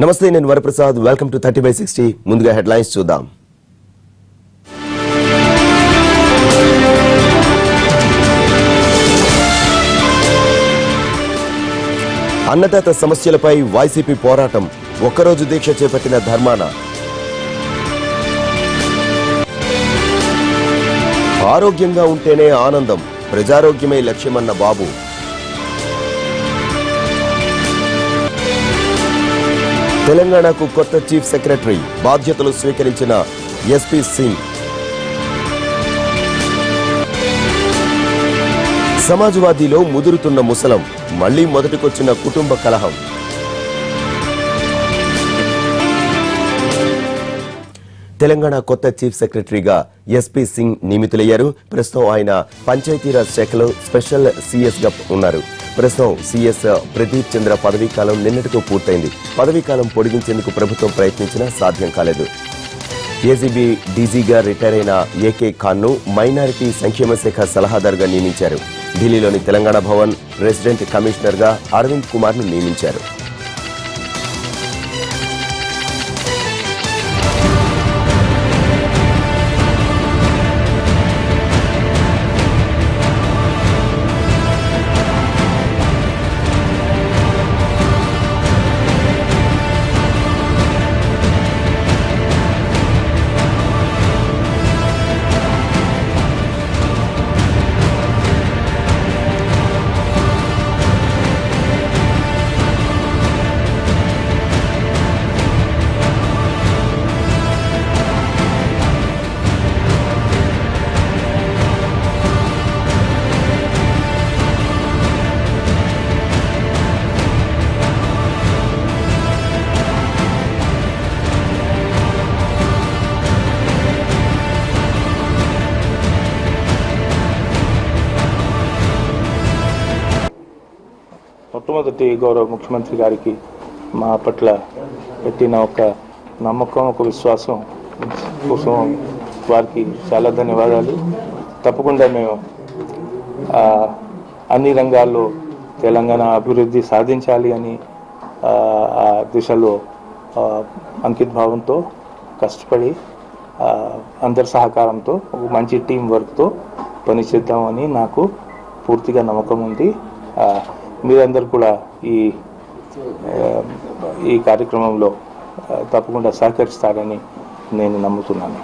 నమస్తే, నేను Varaprasad. Welcome to 30/60. ముందుగా హెడ్లైన్స్ చూద్దాం. అన్నదాత సమస్యలపై వైసీపీ పోరాటం, ఒక్కరోజు దీక్ష చేపట్టిన ధర్మాన. ఆరోగ్యంగా ఉంటేనే ఆనందం, ప్రజారోగ్యమే లక్ష్యమన్న బాబు. తెలంగాణకు కొత్త చీఫ్ సెక్రటరీ, బాధ్యతలు స్వీకరించిన ఎస్పీ సింగ్. సమాజ్వాదీలో ముదురుతున్న ముసలం, మళ్లీ మొదటికొచ్చిన కుటుంబ కలహం. తెలంగాణ కొత్త చీఫ్ సెక్రటరీగా ఎస్పీ సింగ్ నియమితులయ్యారు. ప్రస్తుతం ఆయన పంచాయతీరాజ్ శాఖలో స్పెషల్ సీఎస్ గా ఉన్నారు. ప్రస్తుతం సీఎస్ ప్రదీప్ చంద్ర పదవీకాలం నిన్నటితో పూర్తయింది. పదవీకాలం పొడిగించేందుకు ప్రభుత్వం ప్రయత్నించినా సాధ్యం కాలేదు. ఏసీబీ డీజీగా రిటైర్ అయిన ఏకే ఖాన్ను మైనారిటీ సంక్షేమ శాఖ సలహాదారుగా నియమించారు. ఢిల్లీలోని తెలంగాణ భవన్ రెసిడెంట్ కమిషనర్గా అరవింద్ కుమార్ను నియమించారు. మొట్టమొదటి గౌరవ ముఖ్యమంత్రి గారికి మా పట్ల పెట్టిన ఒక నమ్మకం, ఒక విశ్వాసం కోసం వారికి చాలా ధన్యవాదాలు. తప్పకుండా మేము అన్ని రంగాల్లో తెలంగాణ అభివృద్ధి సాధించాలి అని ఆ దిశలో అంకిత భావంతో కష్టపడి అందరి సహకారంతో ఒక మంచి టీం వర్క్తో పనిచేద్దామని నాకు పూర్తిగా నమ్మకం ఉంది. మీరందరూ కూడా ఈ కార్యక్రమంలో తప్పకుండా సహకరిస్తారని నేను నమ్ముతున్నాను.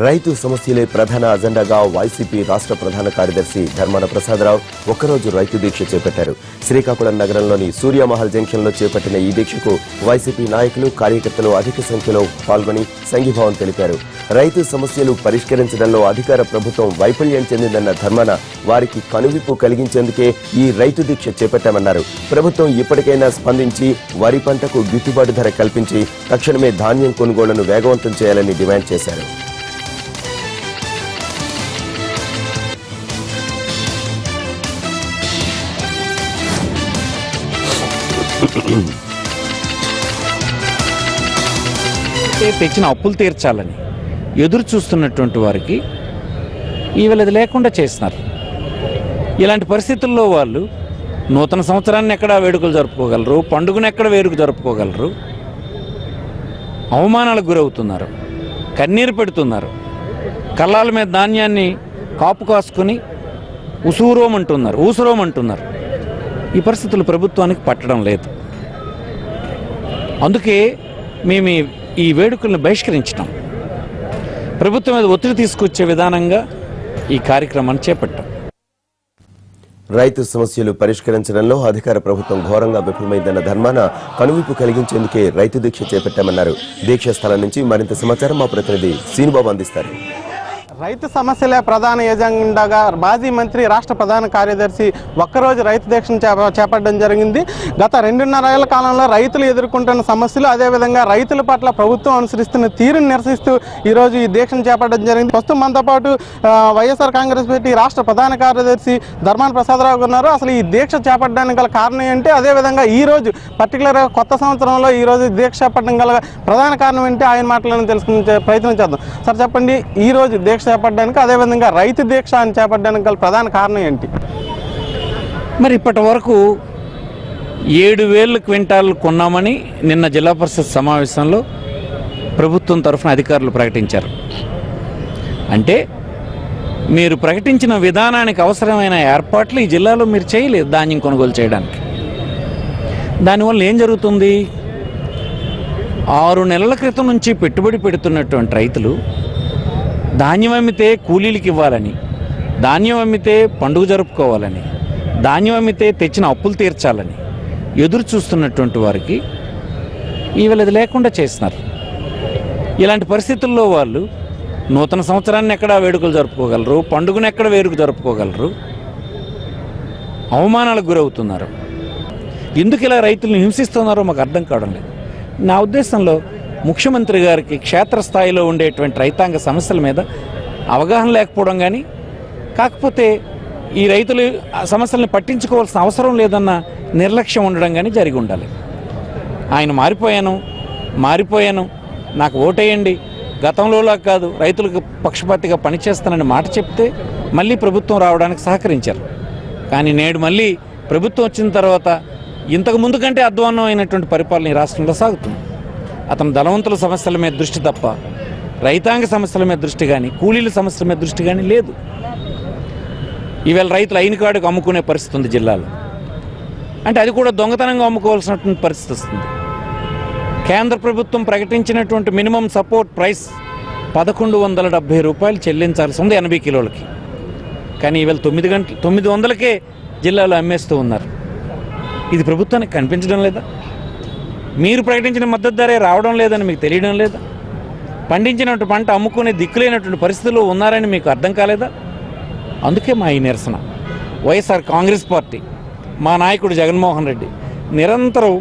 రైతు సమస్యలే ప్రధాన అజెండాగా వైసీపీ రాష్ట్ర ప్రధాన కార్యదర్శి ధర్మాన ప్రసాదరావు ఒక్కరోజు రైతు దీక్ష చేపట్టారు. శ్రీకాకుళం నగరంలోని సూర్యమహల్ జంక్షన్ లో చేపట్టిన ఈ దీక్షకు వైసీపీ నాయకులు, కార్యకర్తలు అధిక సంఖ్యలో పాల్గొని సంఘీభావం తెలిపారు. రైతు సమస్యలు పరిష్కరించడంలో అధికార ప్రభుత్వం వైఫల్యం చెందిందన్న ధర్మాన వారికి కనువిప్పు కలిగించేందుకే ఈ రైతు దీక్ష చేపట్టామన్నారు. ప్రభుత్వం ఇప్పటికైనా స్పందించి వరి పంటకు గిట్టుబాటు ధర కల్పించి తక్షణమే ధాన్యం కొనుగోళ్లను వేగవంతం చేయాలని డిమాండ్ చేశారు. తెచ్చిన అప్పులు తీర్చాలని ఎదురు చూస్తున్నటువంటి వారికి ఈవేళ లేకుండా చేస్తున్నారు. ఇలాంటి పరిస్థితుల్లో వాళ్ళు నూతన సంవత్సరాన్ని ఎక్కడ వేడుకలు జరుపుకోగలరు, పండుగను ఎక్కడ వేడుక జరుపుకోగలరు? అవమానాలకు గురవుతున్నారు, కన్నీరు పెడుతున్నారు, కళ్ళాల మీద ధాన్యాన్ని కాపు కాసుకుని ఊసురోమంటున్నారు. ఈ పరిస్థితులు ప్రభుత్వానికి పట్టడం లేదు. అందుకే మేము ఈ వేడుకలను బహిష్కరించడం, ప్రభుత్వం మీద ఒత్తిడి తీసుకొచ్చే విధానంగా ఈ కార్యక్రమాన్ని చేపట్టాం. రైతు సమస్యలు పరిష్కరించడంలో అధికార ప్రభుత్వం ఘోరంగా విఫలమైందన్న ధర్మాన కనువిప్పు కలిగించేందుకే రైతు దీక్ష చేపట్టామన్నారు. దీక్ష స్థలం నుంచి మరింత సమాచారం మా ప్రతినిధి సీనుబాబు అందిస్తారు. రైతు సమస్యలే ప్రధాన ఎజెండాగా మాజీ మంత్రి, రాష్ట్ర ప్రధాన కార్యదర్శి ఒక్కరోజు రైతు దీక్షను చేపట్టడం జరిగింది. గత 2.5 ఏళ్ల కాలంలో రైతులు ఎదుర్కొంటున్న సమస్యలు, అదేవిధంగా రైతుల పట్ల ప్రభుత్వం అనుసరిస్తున్న తీరుని నిరసిస్తూ ఈరోజు ఈ దీక్షను చేపట్టడం జరిగింది. ప్రస్తుతం మనతో పాటు వైఎస్ఆర్ కాంగ్రెస్ పార్టీ రాష్ట్ర ప్రధాన కార్యదర్శి ధర్మాన ప్రసాదరావు ఉన్నారు. అసలు ఈ దీక్ష చేపట్టడానికి గల కారణం ఏంటి, అదేవిధంగా ఈ రోజు పర్టికులర్గా కొత్త సంవత్సరంలో ఈ రోజు దీక్ష చేపట్టడం గల ప్రధాన కారణం ఏంటి, ఆయన మాటలను తెలుసుకునే ప్రయత్నం చేద్దాం. సార్ చెప్పండి, ఈ రోజు దీక్ష చేపట్టడానికి, అదేవిధంగా రైతు దీక్ష అని చేపట్టడానికి గల ప్రధాన కారణం ఏంటి? మరి ఇప్పటి వరకు 7,000 క్వింటాలు కొన్నామని నిన్న జిల్లా పరిషత్ సమావేశంలో ప్రభుత్వం తరఫున అధికారులు ప్రకటించారు. అంటే మీరు ప్రకటించిన విధానానికి అవసరమైన ఏర్పాట్లు ఈ జిల్లాలో మీరు చేయలేదు ధాన్యం కొనుగోలు చేయడానికి. దానివల్ల ఏం జరుగుతుంది? 6 నెలల క్రితం నుంచి పెట్టుబడి పెడుతున్నటువంటి రైతులు ధాన్యం అమ్మితే కూలీలకు ఇవ్వాలని, ధాన్యం అమ్మితే పండుగ జరుపుకోవాలని, ధాన్యం అమ్మితే తెచ్చిన అప్పులు తీర్చాలని ఎదురు చూస్తున్నటువంటి వారికి ఈవేళ ఇది లేకుండా చేస్తున్నారు. ఇలాంటి పరిస్థితుల్లో వాళ్ళు నూతన సంవత్సరాన్ని ఎక్కడ వేడుకలు జరుపుకోగలరు, పండుగను ఎక్కడ వేడుక జరుపుకోగలరు? అవమానాలకు గురవుతున్నారు. ఎందుకు ఇలా రైతులను హింసిస్తున్నారో మాకు అర్థం కావడం లేదు. నా ఉద్దేశంలో ముఖ్యమంత్రి గారికి క్షేత్రస్థాయిలో ఉండేటువంటి రైతాంగ సమస్యల మీద అవగాహన లేకపోవడం కానీ, కాకపోతే ఈ రైతులు సమస్యలను పట్టించుకోవాల్సిన అవసరం లేదన్న నిర్లక్ష్యం ఉండడం కానీ జరిగి ఉండాలి. ఆయన మారిపోయాను నాకు ఓటేయండి, గతంలోలా కాదు రైతులకు పక్షపాతిగా పనిచేస్తానని మాట చెప్తే మళ్ళీ ప్రభుత్వం రావడానికి సహకరించారు. కానీ నేడు మళ్ళీ ప్రభుత్వం వచ్చిన తర్వాత ఇంతకు ముందు కంటే అధ్వాన్నమైనటువంటి పరిపాలన ఈ రాష్ట్రంలో సాగుతుంది. అతను ధనవంతుల సమస్యల మీద దృష్టి తప్ప రైతాంగ సమస్యల మీద దృష్టి కానీ, కూలీల సమస్యల మీద దృష్టి కానీ లేదు. ఈవేళ రైతులు అయిన కాడుకు అమ్ముకునే పరిస్థితి ఉంది జిల్లాలో. అంటే అది కూడా దొంగతనంగా అమ్ముకోవాల్సినటువంటి పరిస్థితి వస్తుంది. కేంద్ర ప్రభుత్వం ప్రకటించినటువంటి మినిమం సపోర్ట్ ప్రైస్ 1,170 రూపాయలు చెల్లించాల్సి ఉంది 80 కిలోలకి. కానీ ఈవేళ 900కే జిల్లాలో అమ్మేస్తూ ఉన్నారు. ఇది ప్రభుత్వానికి కనిపించడం లేదా? మీరు ప్రకటించిన మద్దతు ధరే రావడం లేదని మీకు తెలియడం లేదా? పండించినటువంటి పంట అమ్ముకునే దిక్కులేనటువంటి పరిస్థితుల్లో ఉన్నారని మీకు అర్థం కాలేదా? అందుకే మా ఈ నిరసన. వైఎస్ఆర్ కాంగ్రెస్ పార్టీ, మా నాయకుడు జగన్మోహన్ రెడ్డి నిరంతరం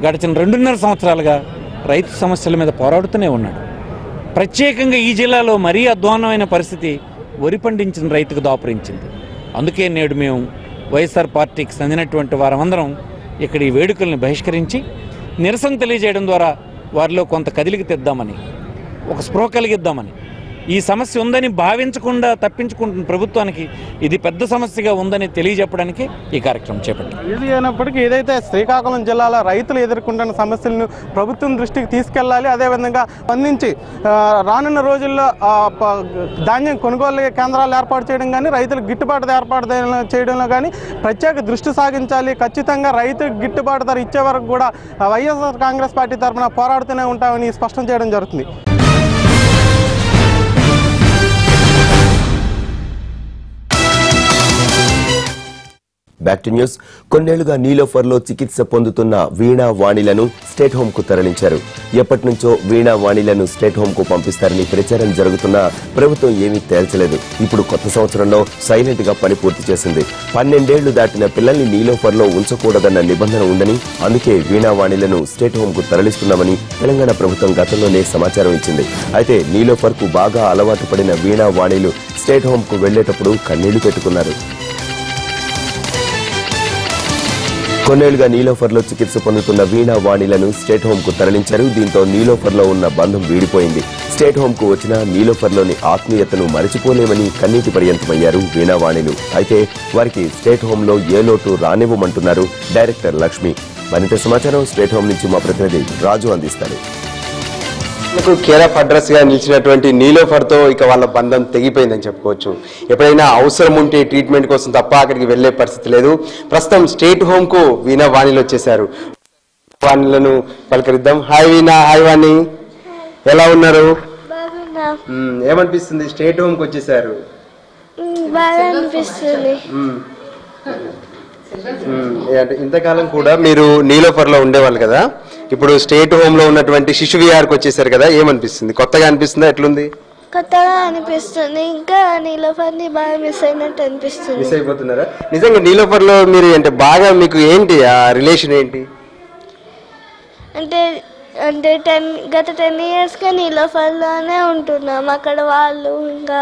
గడిచిన 2.5 సంవత్సరాలుగా రైతు సమస్యల మీద పోరాడుతూనే ఉన్నాడు. ప్రత్యేకంగా ఈ జిల్లాలో మరీ అధ్వాన్నమైన పరిస్థితి వరి పండించిన రైతుకు దాపురించింది. అందుకే నేడు మేము వైఎస్ఆర్ పార్టీకి చెందినటువంటి వారందరం ఇక్కడ ఈ వేడుకల్ని బహిష్కరించి నిరసన తెలియజేయడం ద్వారా వారిలో కొంత కదిలికి తెద్దామని, ఒక స్పృహ కలిగిద్దామని, ఈ సమస్య ఉందని భావించకుండా తప్పించుకుంటున్న ప్రభుత్వానికి ఇది పెద్ద సమస్యగా ఉందని తెలియజెప్పడానికి ఈ కార్యక్రమం చేపట్టాం. ఇది అయినప్పటికీ ఏదైతే శ్రీకాకుళం జిల్లాలో రైతులు ఎదుర్కొంటున్న సమస్యలను ప్రభుత్వం దృష్టికి తీసుకెళ్లాలి, అదేవిధంగా స్పందించి రానున్న రోజుల్లో ధాన్యం కొనుగోలు కేంద్రాలు ఏర్పాటు చేయడం కానీ, రైతులకు గిట్టుబాటు ఏర్పాటు చేయడంలో కానీ ప్రత్యేక దృష్టి సాగించాలి. ఖచ్చితంగా రైతులకు గిట్టుబాటు ధర ఇచ్చే వరకు కూడా వైఎస్ఆర్ కాంగ్రెస్ పార్టీ తరఫున పోరాడుతూనే ఉంటామని స్పష్టం చేయడం జరుగుతుంది. Back to news. కొన్నేళ్లుగా నీలోఫర్లో చికిత్స పొందుతున్న వీణా వాణిలను స్టేట్ హోమ్ కు తరలించారు. ఎప్పటి నుంచో వీణా వాణిలను స్టేట్ హోమ్ కు పంపిస్తారని ప్రచారం జరుగుతున్నా ప్రభుత్వం ఏమీ తేల్చలేదు. ఇప్పుడు కొత్త సంవత్సరంలో సైలెంట్ గా పని పూర్తి చేసింది. 12 ఏళ్లు దాటిన పిల్లల్ని నీలోఫర్లో ఉంచకూడదన్న నిబంధన ఉందని, అందుకే వీణా వాణిలను స్టేట్ హోమ్ కు తరలిస్తున్నామని తెలంగాణ ప్రభుత్వం గతంలోనే సమాచారం ఇచ్చింది. అయితే నీలోఫర్ కు బాగా అలవాటు పడిన వీణా వాణిలు స్టేట్ హోమ్ కు వెళ్లేటప్పుడు కన్నీళ్లు పెట్టుకున్నారు. కొన్నేళ్లుగా నీలోఫర్లో చికిత్స పొందుతున్న వీణా వాణిలను స్టేట్ హోమ్ కు తరలించారు. దీంతో నీలోఫర్లో ఉన్న బంధం వీడిపోయింది. స్టేట్ హోమ్ కు వచ్చిన నీలోఫర్లోని ఆత్మీయతను మరచిపోలేమని కన్నీటి పర్యంతమయ్యారు వీణా వాణిలు. అయితే వారికి స్టేట్ హోమ్ లో ఏ లోటు రానివ్వమంటున్నారు డైరెక్టర్ లక్ష్మి. మరింత సమాచారం స్టేట్ హోమ్ నుంచి మా ప్రతినిధి రాజు అందిస్తారు. కేర్ ఆఫ్ అడ్రస్ గా నిలిచినటువంటి నీలోఫర్ తో ఇక వాళ్ళ బంధం తెగిపోయిందని చెప్పుకోవచ్చు. ఎప్పుడైనా అవసరం ఉంటే ట్రీట్మెంట్ కోసం తప్ప అక్కడికి వెళ్లే పరిస్థితి లేదు. ప్రస్తుతం స్టేట్ హోమ్ కు వీణా వాణిలు వచ్చేసారు. వాణిలను పలకరిద్దాం. హాయ్ వీణా. హాయ్ వాణి, ఎలా ఉన్నారు? ఏమనిపిస్తుంది? స్టేట్ హోమ్ కు వచ్చేసారు. అంటే ఇంతకాలం కూడా మీరు నీలోఫర్ లో ఉండేవాళ్ళు కదా, ఇప్పుడు స్టేట్ హోమ్ లో ఉన్నటువంటి శిశు విహార్కి వచ్చేసారు కదా, ఏమనిపిస్తుంది? కొత్తగా అనిపిస్తుందా? ఎట్లుంది? కొత్తగా అనిపిస్తుంది. ఇంకా నీలోఫర్ ని బాగా మిస్ అయినట్టు అనిపిస్తుంది. మిస్ అయిపోతున్నారా? నిజంగా నీలోఫర్ లో మీరు అంటే బాగా మీకు ఏంటి ఆ రిలేషన్ ఏంటి? అంటే గత 10 years గా నీలోఫర్ లోనే ఉంటున్నాం. అక్కడ వాళ్ళు, ఇంకా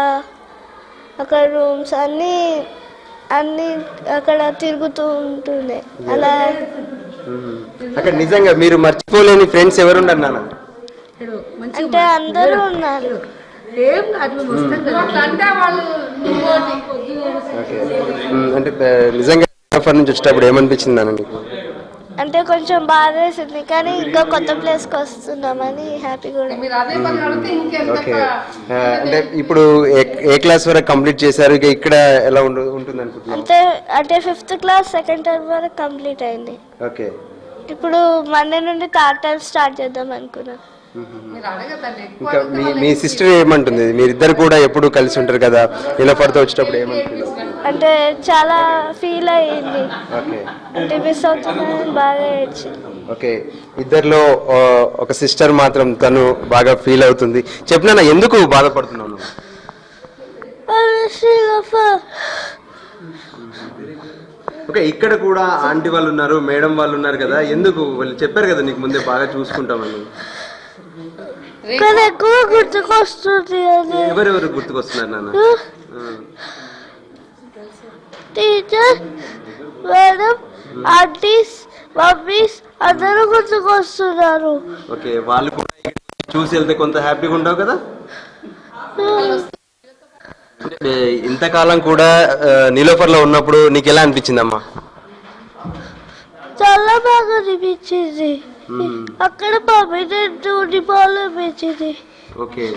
అక్కడ రూమ్స్ అన్ని అక్కడ తిరుగుతూ ఉంటుండే. అలా అక్కడ నిజంగా మీరు మర్చిపోలేని ఫ్రెండ్స్ ఎవరున్నారు నాన్న? అంటే అందరూ ఉన్నారు. అంటే నిజంగా నీలోఫర్ నుంచి వచ్చేటప్పుడు ఏమనిపించింది నాన్న మీకు? అంటే కొంచెం బాధ వేసింది, కానీ ఇంకా కొత్త ప్లేస్కి వస్తున్నామని హ్యాపీ కూడా. ఓకే, అంటే ఇప్పుడు ఏ క్లాస్ వరకు కంప్లీట్ చేశారు? ఇక ఇక్కడ ఎలా ఉంటుంది అనుకుంటున్నారు? అంటే 5th క్లాస్ సెకండ్ టర్మ్ వరకు కంప్లీట్ అయింది. ఓకే, ఇప్పుడు మండే నుండి థర్డ్ టర్మ్ స్టార్ట్ చేద్దాం అనుకున్నాం. ఇంకా మీ సిస్టర్ ఏమంటుంది? మీరిద్దరు కూడా ఎప్పుడు కలిసి ఉంటారు కదా, నిలోఫర్తో వచ్చేటప్పుడు ఏమంటుంది? అంటే చాలా ఫీల్ అయ్యింది, అంటే మిస్ అవుతున్నానని బాగా ఏడ్చింది. ఓకే, ఇద్దరిలో ఒక సిస్టర్ మాత్రం తను బాగా ఫీల్ అవుతుంది. చెప్పినా ఎందుకు బాధపడుతున్నాను? ఓకే, ఇక్కడ కూడా ఆంటీ వాళ్ళు ఉన్నారు, మేడం వాళ్ళు ఉన్నారు కదా, ఎందుకు? వాళ్ళు చెప్పారు కదా నీకు ముందే బాగా చూసుకుంటామని. ఎక్కువ గుర్తుకొస్తుంది. ఎవరెవరు గుర్తుకొస్తున్నారు నాన్న? టీచర్, మేడం, ఆంటీస్, మమ్మీస్ అందరూ గుర్తుకొస్తున్నారు. ఓకే, వాళ్ళు కూడా చూసి వెళ్తే కొంత హ్యాపీగా ఉండవు కదా. ఇంతకాలం కూడా నిలోఫర్ లో ఉన్నప్పుడు నీకు ఎలా అనిపించిందమ్మా? చాలా బాగా అనిపించింది. అక్కడ పర్మనెంట్ ఉండిపోవాలి అనిపించింది. ఓకే,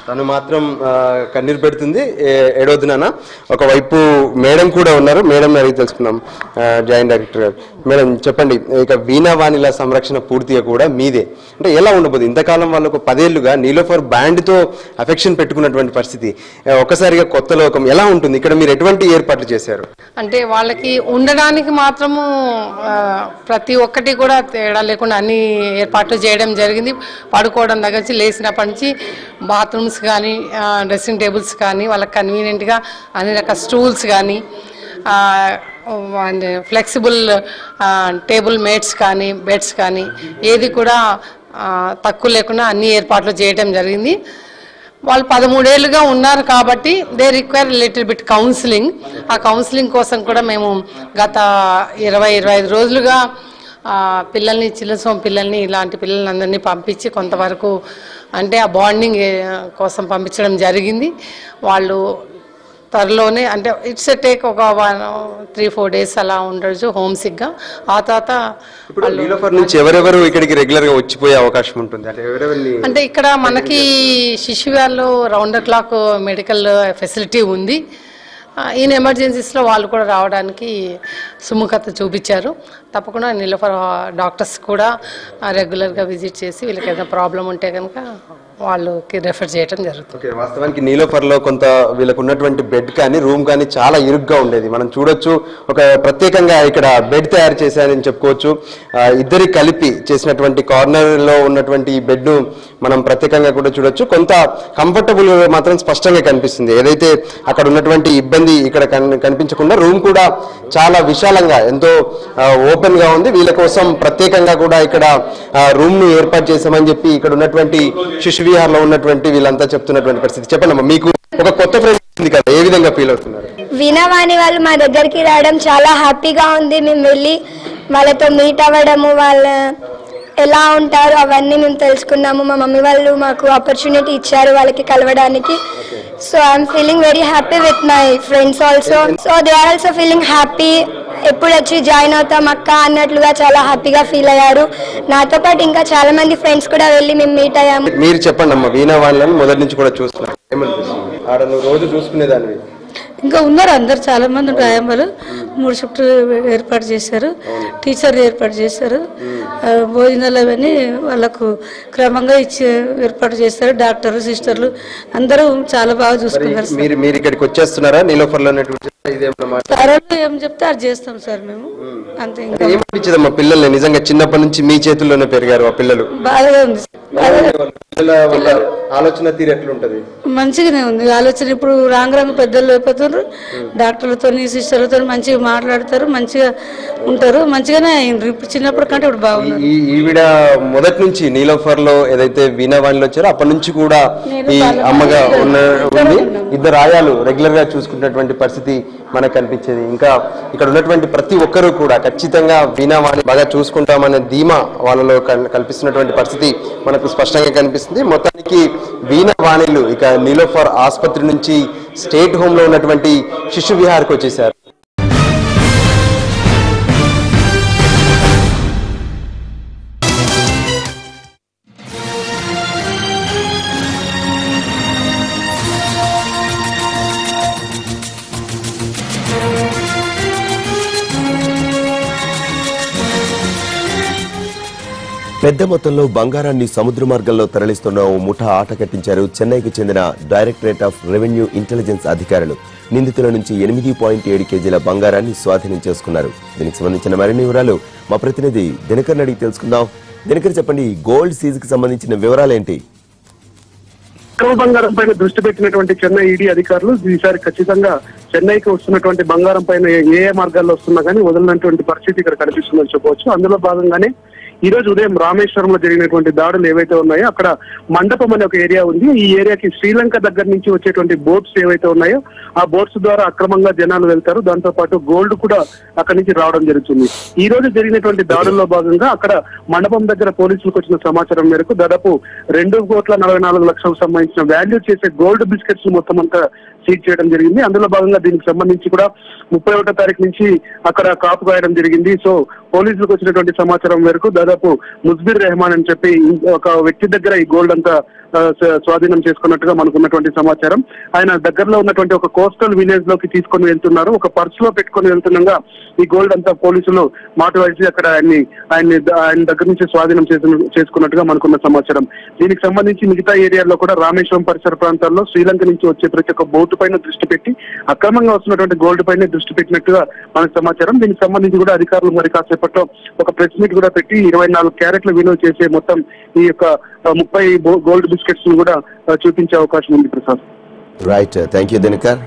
తను మాత్రం కన్నీరు పెడుతుంది, ఏడవద్దు నాన్న. ఒకవైపు మేడం కూడా ఉన్నారు, మేడం అడిగి తెలుసుకున్నాం. జాయింట్ డైరెక్టర్ గారు, మేడం చెప్పండి, ఇక వీణావాణిల సంరక్షణ పూర్తిగా కూడా మీదే. అంటే ఎలా ఉండబోదు? ఇంతకాలం వాళ్ళకు 10 ఏళ్లుగా నీలోఫర్ బ్యాండ్తో అఫెక్షన్ పెట్టుకున్నటువంటి పరిస్థితి, ఒక్కసారిగా కొత్త లోకం ఎలా ఉంటుంది? ఇక్కడ మీరు ఎటువంటి ఏర్పాట్లు చేశారు? అంటే వాళ్ళకి ఉండడానికి మాత్రము ప్రతి ఒక్కటి కూడా తేడా లేకుండా అన్ని ఏర్పాట్లు చేయడం జరిగింది. పడుకోవడం దగ్గర నుంచి లేచినప్పటి నుంచి బాత్రూమ్స్ కానీ, డ్రెస్సింగ్ టేబుల్స్ కానీ, వాళ్ళకి కన్వీనియంట్గా అన్ని రకాల స్టూల్స్ కానీ, ఫ్లెక్సిబుల్ టేబుల్ మేట్స్ కానీ, బెడ్స్ కానీ ఏది కూడా తక్కువ లేకుండా అన్ని ఏర్పాట్లు చేయడం జరిగింది. వాళ్ళు 13 ఏళ్ళుగా ఉన్నారు కాబట్టి they require little bit counselling. ఆ కౌన్సిలింగ్ కోసం కూడా మేము గత 20-25 రోజులుగా పిల్లల్ని, చిల్లసోమ పిల్లల్ని, ఇలాంటి పిల్లల్ని అందరినీ పంపించి కొంతవరకు అంటే ఆ బాండింగ్ కోసం పంపించడం జరిగింది. వాళ్ళు త్వరలోనే అంటే ఇట్స్ టేక్ ఒక 3-4 days అలా ఉండొచ్చు హోమ్ సిక్గా. ఆ తర్వాత నీలోఫర్ నుంచి ఎవరెవరు ఇక్కడికి రెగ్యులర్ గా వచ్చిపోయే అవకాశం ఉంటుంది? అంటే ఇక్కడ మనకి శిశువాల్లో round the clock medical facility ఉంది. ఈయన ఎమర్జెన్సీస్లో వాళ్ళు కూడా రావడానికి సుముఖత చూపించారు. తప్పకుండా నీలోఫర్ డాక్టర్స్ కూడా రెగ్యులర్గా విజిట్ చేసి వీళ్ళకి ఏదైనా ప్రాబ్లం ఉంటే కనుక వాళ్ళకి రెఫర్ చేయడం జరుగుతుంది. వాస్తవానికి నీలోఫర్లో కొంత వీళ్ళకు ఉన్నటువంటి బెడ్ కానీ రూమ్ కానీ చాలా ఇరుగ్గా ఉండేది. మనం చూడొచ్చు, ఒక ప్రత్యేకంగా ఇక్కడ బెడ్ తయారు చేశారని చెప్పుకోవచ్చు. ఇద్దరికి కలిపి చేసినటువంటి కార్నర్లో ఉన్నటువంటి ఈ బెడ్ను మనం ప్రత్యేకంగా కూడా చూడొచ్చు. కొంత కంఫర్టబుల్ మాత్రం స్పష్టంగా కనిపిస్తుంది. ఏదైతే అక్కడ ఉన్నటువంటి ఇబ్బంది ఇక్కడ కనిపించకుండా రూమ్ కూడా చాలా విశాలంగా ఎంతో ఓపెన్ గా ఉంది. వీళ్ళ కోసం ప్రత్యేకంగా కూడా ఇక్కడ రూమ్ ను ఏర్పాటు చేశామని చెప్పి ఇక్కడ ఉన్నటువంటి శిశు విహార్లో ఉన్నటువంటి వీళ్ళంతా చెప్తున్నటువంటి పరిస్థితి. చెప్పండి అమ్మా, మీకు ఒక కొత్త ఫ్రెండ్ ఉంది కదా, ఏ విధంగా ఫీల్ అవుతున్నారు? వీణావాణి వాళ్ళు మా దగ్గరికి రావడం చాలా హ్యాపీగా ఉంది. మేము వెళ్ళి వాళ్ళతో మీట్ అవ్వడము, వాళ్ళ ఎలా ఉంటారు అవన్నీ మేము తెలుసుకున్నాము. మా మమ్మీ వాళ్ళు మాకు ఆపర్చునిటీ ఇచ్చారు వాళ్ళకి కలవడానికి. So I'm feeling very happy with my friends also. So they are also feeling happy. ఎప్పుడు వచ్చి జాయిన్ అవుతాం అక్క అన్నట్లుగా చాలా హ్యాపీగా ఫీల్ అయ్యారు. నాతో పాటు ఇంకా చాలా మంది ఫ్రెండ్స్ కూడా వెళ్ళి మేము మీట్ అయ్యాము. మీరు చెప్పండి అమ్మా, వీణావాణిలను మొదటి నుంచి కూడా చూస్తున్నారు, ఆడ నువ్వు రోజు చూసుకునేదాన్ని? ఇంకా ఉన్నారు అందరు, చాలా మంది ఉంటారు. 3 షిఫ్ట్లు ఏర్పాటు చేశారు, టీచర్లు ఏర్పాటు చేశారు, భోజనాలు అవన్నీ వాళ్ళకు క్రమంగా ఇచ్చి ఏర్పాటు చేస్తారు. డాక్టర్లు, సిస్టర్లు అందరూ చాలా బాగా చూసుకున్నారు. మీరు ఇక్కడికి వచ్చేస్తున్నారా? నీలోఫర్లో ఏం చెప్తే అది చేస్తాం సార్ మేము, అంతే. ఏమనిపించదమ్మా పిల్లల్ని? నిజంగా చిన్నప్పటి నుంచి మీ చేతుల్లోనే పెరిగారు ఆ పిల్లలు, బాగా ఉంది. ఆలోచన తీరు ఎట్లుంటది? మంచిగానే ఉంది ఆలోచన. ఇప్పుడు రాంగ్ పెద్దలు అయిపోతున్నారు, డాక్టర్లతో, సిస్టర్లతో మంచిగా మాట్లాడతారు, మంచిగా ఉంటారు, మంచిగానే అయింది. ఇప్పుడు చిన్నప్పటి కంటే ఇప్పుడు బాగుంది. ఈవిడ మొదటి నుంచి నీలోఫర్ లో ఏదైతే వీణావాణిలో వచ్చారో అప్పటి నుంచి కూడా ఈ అమ్మగా ఉంది. ఇద్దరు ఆయాలు రెగ్యులర్ గా చూసుకున్నటువంటి పరిస్థితి మనకు కనిపించేది. ఇంకా ఇక్కడ ఉన్నటువంటి ప్రతి ఒక్కరూ కూడా ఖచ్చితంగా వీణావాణి బాగా చూసుకుంటామనే ధీమా వాళ్ళలో కల్పిస్తున్నటువంటి పరిస్థితి మనకు స్పష్టంగా కనిపిస్తుంది. మొత్తానికి వీణావాణిలు ఇక నీలోఫర్ ఆసుపత్రి నుంచి స్టేట్ హోమ్ లో ఉన్నటువంటి శిశు విహార్కి వచ్చేసారు. పెద్ద మొత్తంలో బంగారాన్ని సముద్ర మార్గంలో తరలిస్తున్న ఓ ముఠా ఆట కట్టించారు చెన్నైకి చెందిన డైరెక్టరేట్ ఆఫ్ రెవెన్యూ ఇంటెలిజెన్స్ అధికారులు. నిందితుల నుంచి 8.7 కేజీల బంగారాన్ని స్వాధీనం చేసుకున్నారు. దీనికి సంబంధించిన మరిన్ని వివరాలు మా ప్రతినిధి దినకర్ అడిగి తెలుసుకుందాం. దినకర్, చెప్పండి, గోల్డ్ సీజ్ కి సంబంధించిన వివరాలేంటి? అక్రమ బంగారం పైన దృష్టి పెట్టినటువంటి చెన్నై ఈడీ అధికారులు ఈసారి ఖచ్చితంగా చెన్నైకి వస్తున్నటువంటి బంగారం పైన ఏ మార్గాల్లో వస్తున్నా కానీ వదలనటువంటి పరిస్థితి ఇక్కడ కనిపిస్తుందని చెప్పవచ్చు. అందులో భాగంగానే ఈ రోజు ఉదయం రామేశ్వరంలో జరిగినటువంటి దాడులు ఏవైతే ఉన్నాయో అక్కడ మండపం అనే ఒక ఏరియా ఉంది. ఈ ఏరియాకి శ్రీలంక దగ్గర నుంచి వచ్చేటువంటి బోట్స్ ఏవైతే ఉన్నాయో ఆ బోట్స్ ద్వారా అక్రమంగా జనాలు వెళ్తారు. దాంతో పాటు గోల్డ్ కూడా అక్కడి నుంచి రావడం జరుగుతుంది. ఈ రోజు జరిగినటువంటి దాడుల్లో భాగంగా అక్కడ మండపం దగ్గర పోలీసులకు వచ్చిన సమాచారం మేరకు దాదాపు 2,44,00,000 సంబంధించిన వాల్యూ చేసే గోల్డ్ బిస్కెట్స్ మొత్తం అంతా సీజ్ చేయడం జరిగింది. అందులో భాగంగా దీనికి సంబంధించి కూడా 31వ తారీఖు నుంచి అక్కడ కాపు కాయడం జరిగింది. సో పోలీసులకు వచ్చినటువంటి సమాచారం మేరకు దాదాపు ముజ్బిర్ రెహమాన్ అని చెప్పి ఒక వ్యక్తి దగ్గర ఈ గోల్డ్ అంతా స్వాధీనం చేసుకున్నట్టుగా మనకు ఉన్నటువంటి సమాచారం. ఆయన దగ్గరలో ఉన్నటువంటి ఒక కోస్టల్ విలేజ్ లోకి తీసుకొని వెళ్తున్నారు. ఒక పర్స్ లో పెట్టుకొని వెళ్తుండగా ఈ గోల్డ్ అంతా పోలీసులు మాటు వేసి అక్కడ ఆయన దగ్గర నుంచి స్వాధీనం చేసుకున్నట్టుగా మనకున్న సమాచారం. దీనికి సంబంధించి మిగతా ఏరియాల్లో కూడా రామేశ్వరం పరిసర ప్రాంతాల్లో శ్రీలంక నుంచి వచ్చే ప్రతి ఒక్క బోటు పైన దృష్టి పెట్టి అక్రమంగా వస్తున్నటువంటి గోల్డ్ పైన దృష్టి పెట్టినట్టుగా మనకు సమాచారం. దీనికి సంబంధించి కూడా అధికారులు మరి కాసేపట్లో ఒక ప్రెస్ మీట్ కూడా పెట్టి 24 క్యారెట్ల విలువ చేసే మొత్తం ఈ యొక్క 30 గోల్డ్ బిస్కెట్స్ ను కూడా చూపించే అవకాశం ఉంది. Prasad, right, thank you Dinakar.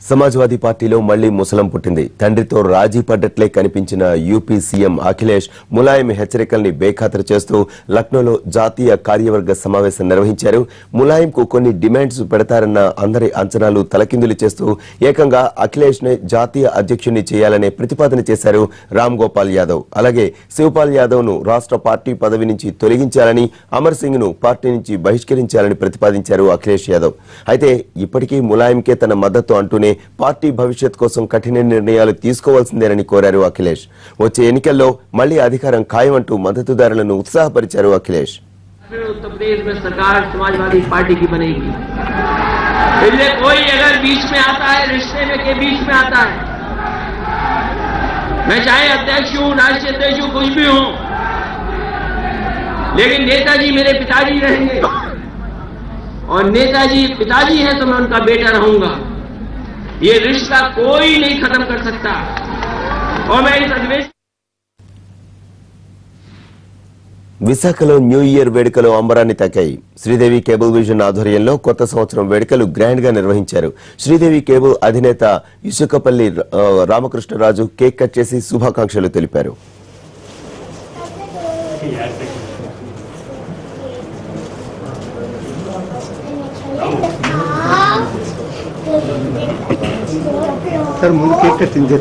Samajwadi పార్టీలో మళ్లీ ముసలం పుట్టింది. తండ్రితో రాజీ పడ్డట్లే కనిపించిన యూపీ సీఎం అఖిలేష్ ములాయం హెచ్చరికల్ని బేఖాతరు చేస్తూ లక్నోలో జాతీయ కార్యవర్గ సమావేశం నిర్వహించారు. ములాయంకు కొన్ని డిమాండ్స్ పెడతారన్న అందరి అంచనాలు తలకిందులు చేస్తూ ఏకంగా అఖిలేష్ నే జాతీయ అధ్యక్షుడిని చేయాలనే ప్రతిపాదన చేశారు రామ్ గోపాల్ యాదవ్. అలాగే శివపాల్ యాదవ్ ను రాష్ట్ర పార్టీ పదవి నుంచి తొలగించాలని, అమర్ సింగ్ ను పార్టీ నుంచి బహిష్కరించాలని ప్రతిపాదించారు అఖిలేష్ యాదవ్. అయితే ఇప్పటికీ ములాయంకే తన మద్దతు అంటూనే పార్టీ భవిష్యత్ కోసం కఠిన నిర్ణయాలు తీసుకోవాల్సిందేనని కోరారు అఖిలేష్. వచ్చే ఎన్నికల్లో మళ్లీ అధికారం ఖాయమంటూ మద్దతుదారులను ఉత్సాహపరిచారు అఖిలేష్. उत्तर प्रदेश में सरकार समाजवादी पार्टी की बनेगी। इसलिए कोई अगर बीच में आता है, रिश्ते में के बीच में आता है, मैं चाहे अध्यक्ष हूं, राष्ट्रीय अध्यक्ष हूं, कुछ भी हूं, लेकिन नेताजी मेरे पिताजी रहेंगे और नेताजी पिताजी हैं तो मैं उनका बेटा रहूंगा। ये रिश्ता कोई नहीं खत्म कर सकता। और मैं इस अधिवेशन విశాఖలో న్యూ ఇయర్ వేడుకలు అంబరాన్ని తాకాయి. శ్రీదేవి కేబుల్ విజన్ ఆధ్వర్యంలో కొత్త సంవత్సరం వేడుకలు గ్రాండ్ గా నిర్వహించారు. శ్రీదేవి కేబుల్ అధినేత ఇసుకపల్లి రామకృష్ణరాజు కేక్ కట్ చేసి శుభాకాంక్షలు తెలిపారు. ముందు కేక్ కట్టింది